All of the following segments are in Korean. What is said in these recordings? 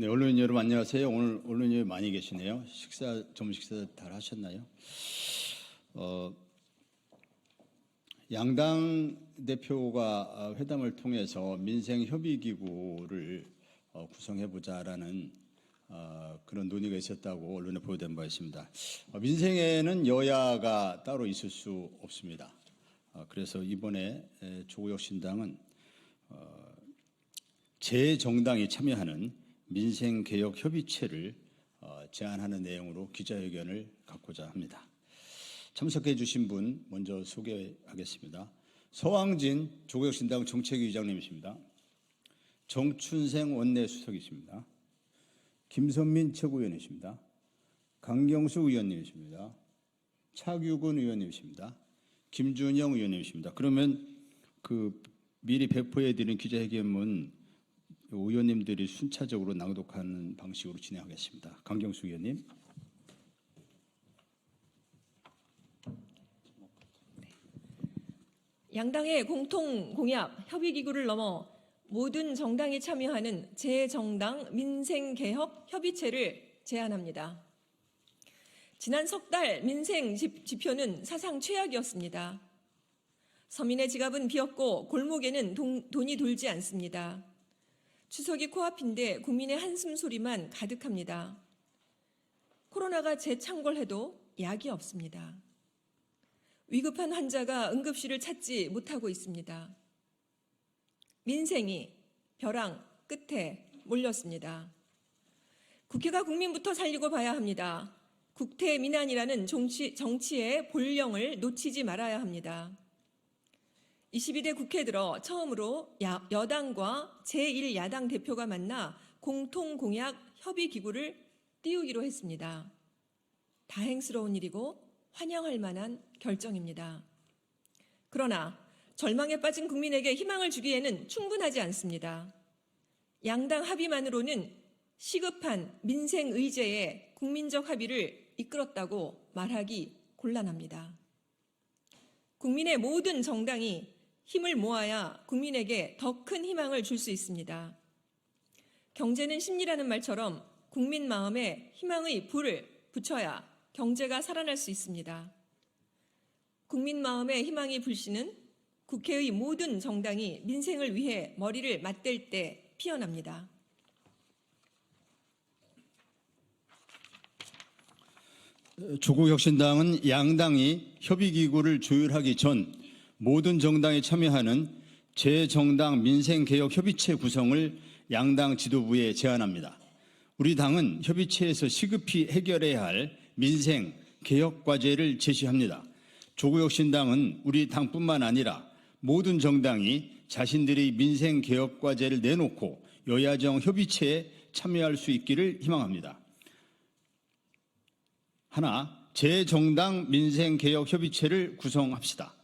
네, 언론인 여러분 안녕하세요. 오늘 언론인이 많이 계시네요. 점심 식사 다 하셨나요? 양당 대표가 회담을 통해서 민생협의기구를 구성해보자라는 그런 논의가 있었다고 언론에 보도된 바 있습니다. 민생에는 여야가 따로 있을 수 없습니다. 그래서 이번에 조국혁신당은 제 정당이 참여하는 민생개혁협의체를 제안하는 내용으로 기자회견을 갖고자 합니다. 참석해 주신 분 먼저 소개하겠습니다. 서왕진 조국혁신당 정책위의장님이십니다. 정춘생 원내수석이십니다. 김선민 최고위원이십니다. 강경수 의원님이십니다. 차규근 의원님이십니다. 김준영 의원님이십니다. 그러면 미리 배포해 드린 기자회견문 의원님들이 순차적으로 낭독하는 방식으로 진행하겠습니다. 강경수 의원님. 양당의 공통 공약 협의기구를 넘어 모든 정당이 참여하는 제 정당 민생개혁 협의체를 제안합니다. 지난 석 달 민생 지표는 사상 최악이었습니다. 서민의 지갑은 비었고 골목에는 돈이 돌지 않습니다. 추석이 코앞인데 국민의 한숨 소리만 가득합니다. 코로나가 재창궐해도 약이 없습니다. 위급한 환자가 응급실을 찾지 못하고 있습니다. 민생이 벼랑 끝에 몰렸습니다. 국회가 국민부터 살리고 봐야 합니다. 국태민안이라는 정치의 본령을 놓치지 말아야 합니다. 22대 국회 들어 처음으로 여당과 제1야당 대표가 만나 공통공약 협의기구를 띄우기로 했습니다. 다행스러운 일이고 환영할 만한 결정입니다. 그러나 절망에 빠진 국민에게 희망을 주기에는 충분하지 않습니다. 양당 합의만으로는 시급한 민생의제에 국민적 합의를 이끌었다고 말하기 곤란합니다. 국민의 모든 정당이 힘을 모아야 국민에게 더 큰 희망을 줄 수 있습니다. 경제는 심리라는 말처럼 국민 마음에 희망의 불을 붙여야 경제가 살아날 수 있습니다. 국민 마음에 희망이 불씨는 국회의 모든 정당이 민생을 위해 머리를 맞댈 때 피어납니다. 조국혁신당은 양당이 협의기구를 조율하기 전 모든 정당이 참여하는 제 정당 민생개혁협의체 구성을 양당 지도부에 제안합니다. 우리 당은 협의체에서 시급히 해결해야 할 민생개혁과제를 제시합니다. 조국혁신당은 우리 당뿐만 아니라 모든 정당이 자신들의 민생개혁과제를 내놓고 여야정 협의체에 참여할 수 있기를 희망합니다. 하나, 제 정당 민생개혁협의체를 구성합시다.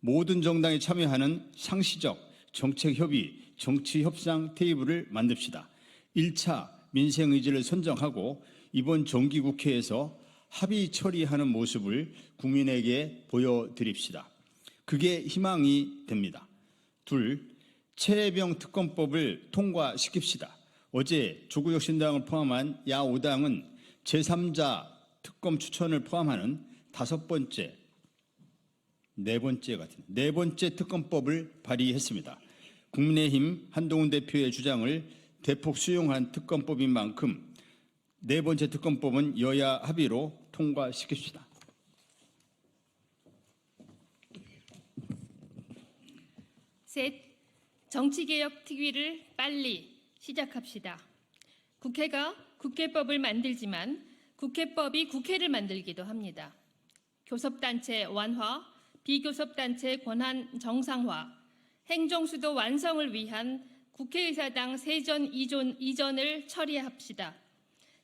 모든 정당이 참여하는 상시적 정책협의, 정치협상 테이블을 만듭시다. 1차 민생의제를 선정하고 이번 정기국회에서 합의 처리하는 모습을 국민에게 보여드립시다. 그게 희망이 됩니다. 둘, 최혜병 특검법을 통과시킵시다. 어제 조국혁신당을 포함한 야5당은 제3자 특검 추천을 포함하는 네 번째 특검법을 발의했습니다. 국민의힘 한동훈 대표의 주장을 대폭 수용한 특검법인 만큼 네 번째 특검법은 여야 합의로 통과시킵시다. 셋, 정치개혁 특위를 빨리 시작합시다. 국회가 국회법을 만들지만 국회법이 국회를 만들기도 합니다. 교섭단체 완화, 비교섭단체 권한 정상화, 행정수도 완성을 위한 국회의사당 세전 이전을 처리합시다.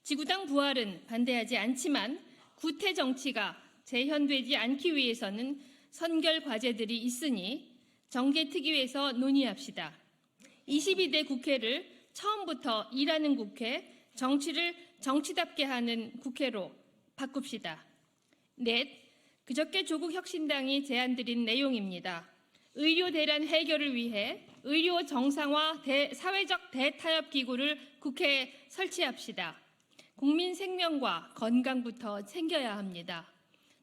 지구당 부활은 반대하지 않지만 구태 정치가 재현되지 않기 위해서는 선결 과제들이 있으니 정개특위에서 논의합시다. 22대 국회를 처음부터 일하는 국회, 정치를 정치답게 하는 국회로 바꿉시다. 넷, 그저께 조국혁신당이 제안드린 내용입니다. 의료 대란 해결을 위해 의료 정상화 사회적 대타협 기구를 국회에 설치합시다. 국민 생명과 건강부터 챙겨야 합니다.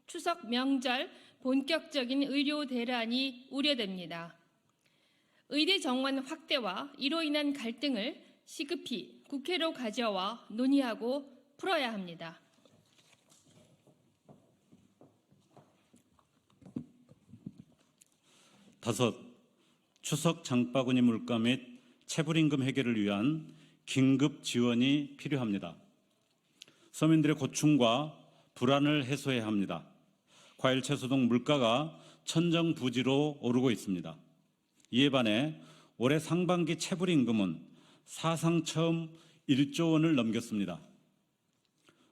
추석 명절 본격적인 의료 대란이 우려됩니다. 의대 정원 확대와 이로 인한 갈등을 시급히 국회로 가져와 논의하고 풀어야 합니다. 다섯, 추석 장바구니 물가 및 체불임금 해결을 위한 긴급 지원이 필요합니다. 서민들의 고충과 불안을 해소해야 합니다. 과일, 채소 등 물가가 천정부지로 오르고 있습니다. 이에 반해 올해 상반기 체불임금은 사상 처음 1조 원을 넘겼습니다.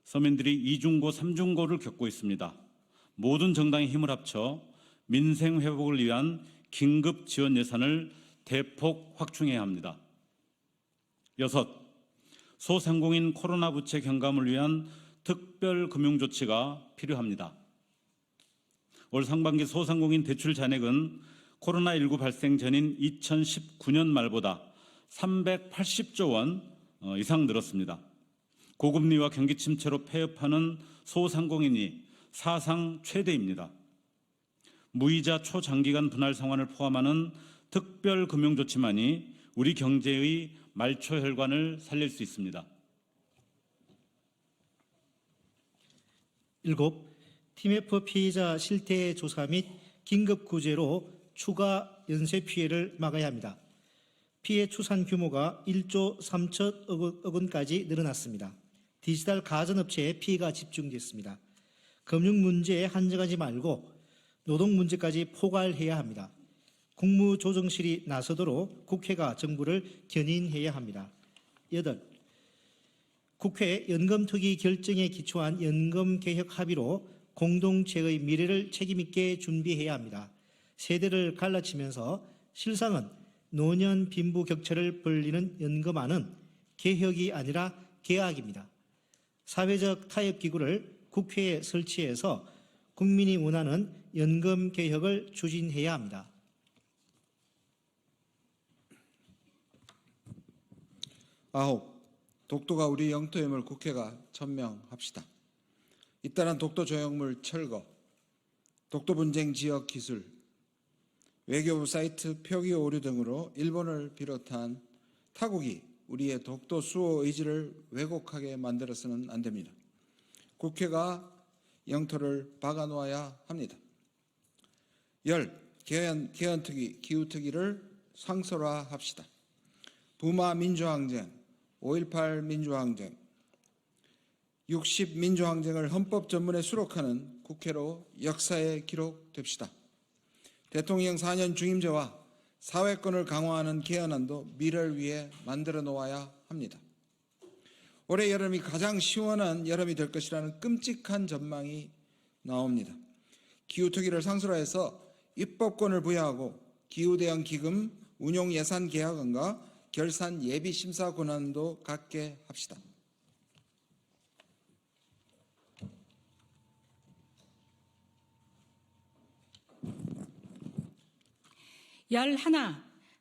서민들이 이중고, 삼중고를 겪고 있습니다. 모든 정당의 힘을 합쳐 민생 회복을 위한 긴급 지원 예산을 대폭 확충해야 합니다. 여섯, 소상공인 코로나 부채 경감을 위한 특별 금융 조치가 필요합니다. 올 상반기 소상공인 대출 잔액은 코로나19 발생 전인 2019년 말보다 380조 원 이상 늘었습니다. 고금리와 경기 침체로 폐업하는 소상공인이 사상 최대입니다. 무이자 초장기간 분할 상환을 포함하는 특별 금융 조치만이 우리 경제의 말초 혈관을 살릴 수 있습니다. 7. TMF 피해자 실태 조사 및 긴급 구제로 추가 연쇄 피해를 막아야 합니다. 피해 추산 규모가 1조 3천억 원까지 늘어났습니다. 디지털 가전업체에 피해가 집중됐습니다. 금융 문제에 한정하지 말고 노동 문제까지 포괄해야 합니다. 국무조정실이 나서도록 국회가 정부를 견인해야 합니다. 8. 국회 연금특위 결정에 기초한 연금개혁 합의로 공동체의 미래를 책임있게 준비해야 합니다. 세대를 갈라치면서 실상은 노년 빈부격차를 벌리는 연금안은 개혁이 아니라 개악입니다. 사회적 타협기구를 국회에 설치해서 국민이 원하는 연금개혁을 추진해야 합니다. 9. 독도가 우리 영토임을 국회가 천명합시다. 잇따른 독도 조형물 철거, 독도 분쟁 지역 기술, 외교부 사이트 표기 오류 등으로 일본을 비롯한 타국이 우리의 독도 수호 의지를 왜곡하게 만들어서는 안 됩니다. 국회가 영토를 박아놓아야 합니다. 10. 개헌특위, 기후특위를 상설화합시다. 부마 민주항쟁, 5.18 민주항쟁, 60 민주항쟁을 헌법 전문에 수록하는 국회로 역사에 기록됩시다. 대통령 4년 중임제와 사회권을 강화하는 개헌안도 미래를 위해 만들어 놓아야 합니다. 올해 여름이 가장 시원한 여름이 될 것이라는 끔찍한 전망이 나옵니다. 기후특위를 상설화해서 입법권을 부여하고 기후대응 기금 운용 예산 계약안과 결산 예비 심사 권한도 갖게 합시다. 11.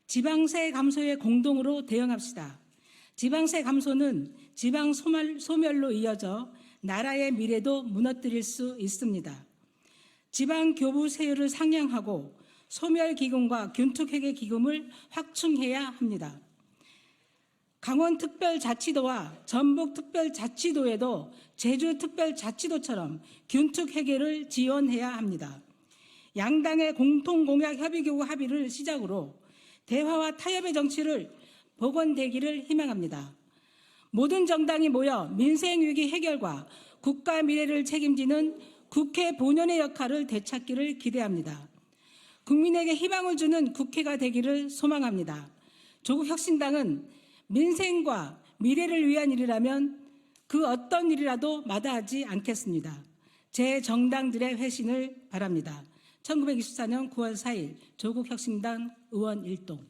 지방세 감소에 공동으로 대응합시다. 지방세 감소는 지방 소멸로 이어져 나라의 미래도 무너뜨릴 수 있습니다. 지방 교부 세율을 상향하고 소멸기금과 균특회계기금을 확충해야 합니다. 강원특별자치도와 전북특별자치도에도 제주특별자치도처럼 균특회계를 지원해야 합니다. 양당의 공통공약 협의기구 합의를 시작으로 대화와 타협의 정치를 복원되기를 희망합니다. 모든 정당이 모여 민생위기 해결과 국가 미래를 책임지는 국회 본연의 역할을 되찾기를 기대합니다. 국민에게 희망을 주는 국회가 되기를 소망합니다. 조국혁신당은 민생과 미래를 위한 일이라면 그 어떤 일이라도 마다하지 않겠습니다. 제 정당들의 회신을 바랍니다. 1924년 9월 4일 조국혁신당 의원 일동.